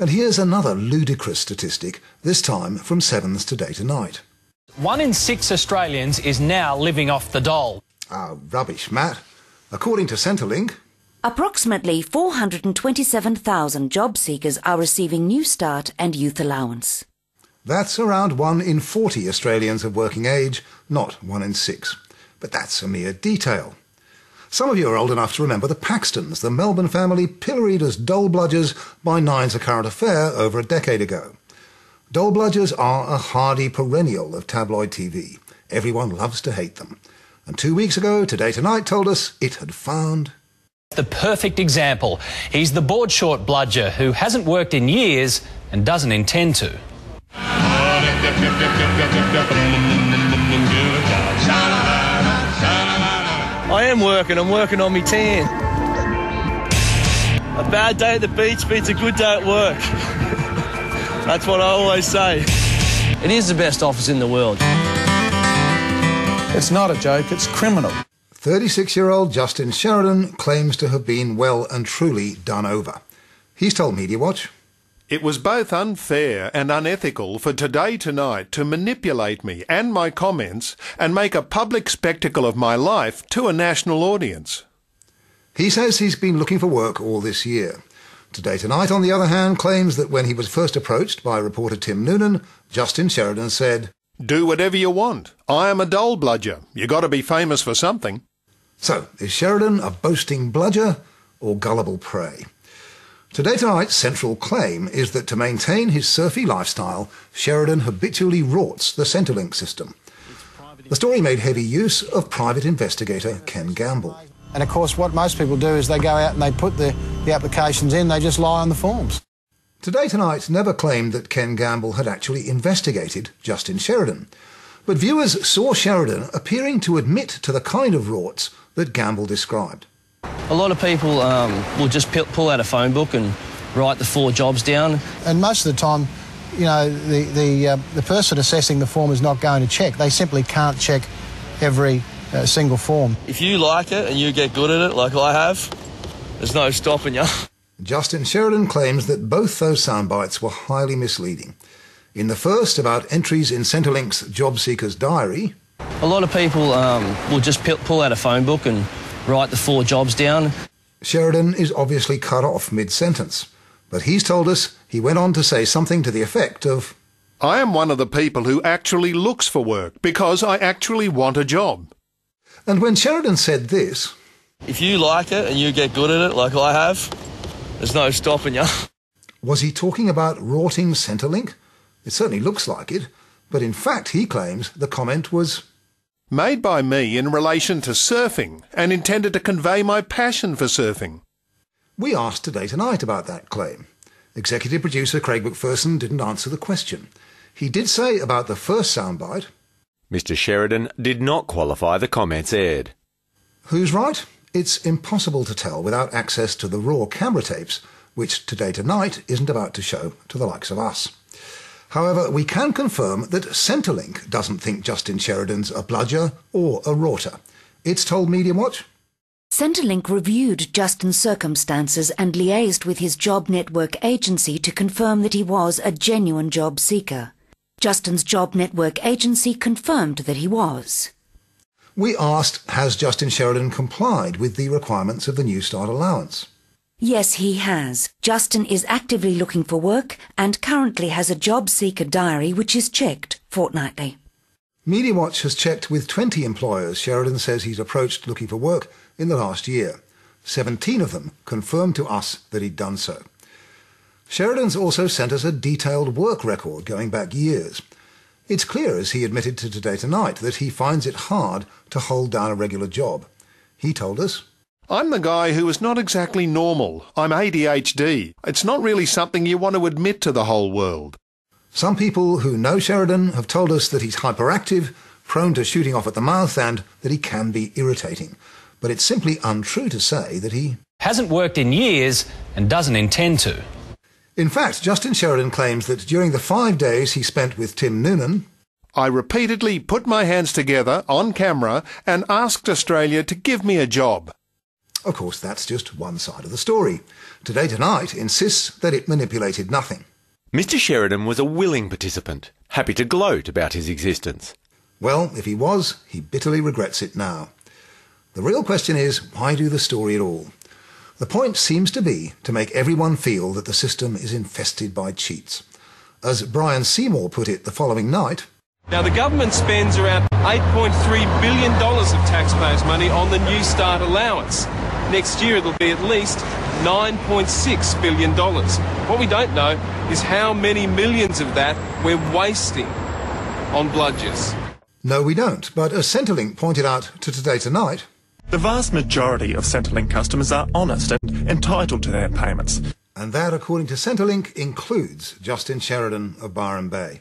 And here's another ludicrous statistic, this time from Sevens Today Tonight. 1 in 6 Australians is now living off the dole. Ah, rubbish, Matt. According to Centrelink, approximately 427,000 job seekers are receiving New Start and Youth Allowance. that's around 1 in 40 Australians of working age, not 1 in 6. But that's a mere detail. Some of you are old enough to remember the Paxtons, the Melbourne family pilloried as dole bludgers by Nine's A Current Affair over a decade ago. Dole bludgers are a hardy perennial of tabloid TV. Everyone loves to hate them. And 2 weeks ago, Today Tonight told us it had found The perfect example. He's the board-short bludger who hasn't worked in years and doesn't intend to. I am working. I'm working on me tan. A bad day at the beach beats a good day at work. That's what I always say. It is the best office in the world. It's not a joke, it's criminal. 36-year-old Justin Sheridan claims to have been well and truly done over. He's told Media Watch, "It was both unfair and unethical for Today Tonight to manipulate me and my comments and make a public spectacle of my life to a national audience." He says he's been looking for work all this year. Today Tonight, on the other hand, claims that when he was first approached by reporter Tim Noonan, Justin Sheridan said, "Do whatever you want. I am a dole bludger. You got to be famous for something." So, is Sheridan a boasting bludger or gullible prey? Today Tonight's central claim is that to maintain his surfy lifestyle, Sheridan habitually rorts the Centrelink system. The story made heavy use of private investigator Ken Gamble. And of course what most people do is they go out and they put the applications in, they just lie on the forms. Today Tonight never claimed that Ken Gamble had actually investigated Justin Sheridan, but viewers saw Sheridan appearing to admit to the kind of rorts that Gamble described. A lot of people will just pull out a phone book and write the 4 jobs down. And most of the time, you know, the person assessing the form is not going to check. They simply can't check every single form. If you like it and you get good at it like I have, there's no stopping you. Justin Sheridan claims that both those soundbites were highly misleading. In the first, about entries in Centrelink's job seeker's diary, A lot of people will just pull out a phone book and write the 4 jobs down. Sheridan is obviously cut off mid-sentence, but he's told us he went on to say something to the effect of, "I am one of the people who actually looks for work because I actually want a job." And when Sheridan said this, If you like it and you get good at it like I have, there's no stopping you. was he talking about rorting Centrelink? It certainly looks like it, but in fact he claims the comment was Made by me in relation to surfing and intended to convey my passion for surfing. We asked Today Tonight about that claim. Executive producer Craig McPherson didn't answer the question. He did say about the first soundbite, Mr. Sheridan did not qualify the comments aired. who's right? It's impossible to tell without access to the raw camera tapes, which Today Tonight isn't about to show to the likes of us. However, we can confirm that Centrelink doesn't think Justin Sheridan's a bludger or a rorter. It's told Media Watch, Centrelink reviewed Justin's circumstances and liaised with his job network agency to confirm that he was a genuine job seeker. Justin's job network agency confirmed that he was. We asked, has Justin Sheridan complied with the requirements of the New Start allowance? Yes, he has. Justin is actively looking for work and currently has a job seeker diary which is checked fortnightly. Media Watch has checked with 20 employers Sheridan says he's approached looking for work in the last year. 17 of them confirmed to us that he'd done so. Sheridan's also sent us a detailed work record going back years. It's clear, as he admitted to Today Tonight, that he finds it hard to hold down a regular job. He told us, I'm the guy who is not exactly normal. I'm ADHD. It's not really something you want to admit to the whole world. Some people who know Sheridan have told us that he's hyperactive, prone to shooting off at the mouth, and that he can be irritating. But it's simply untrue to say that he Hasn't worked in years and doesn't intend to. In fact, Justin Sheridan claims that during the 5 days he spent with Tim Noonan, I repeatedly put my hands together on camera and asked Australia to give me a job. Of course, that's just one side of the story. Today Tonight insists that it manipulated nothing. Mr. Sheridan was a willing participant, happy to gloat about his existence. Well, if he was, he bitterly regrets it now. The real question is, why do the story at all? The point seems to be to make everyone feel that the system is infested by cheats. As Brian Seymour put it the following night, now, the government spends around $8.3 billion of taxpayers' money on the New Start allowance. Next year it'll be at least $9.6 billion. What we don't know is how many millions of that we're wasting on bludgers. No, we don't. But as Centrelink pointed out to Today Tonight, the vast majority of Centrelink customers are honest and entitled to their payments. And that, according to Centrelink, includes Justin Sheridan of Byron Bay.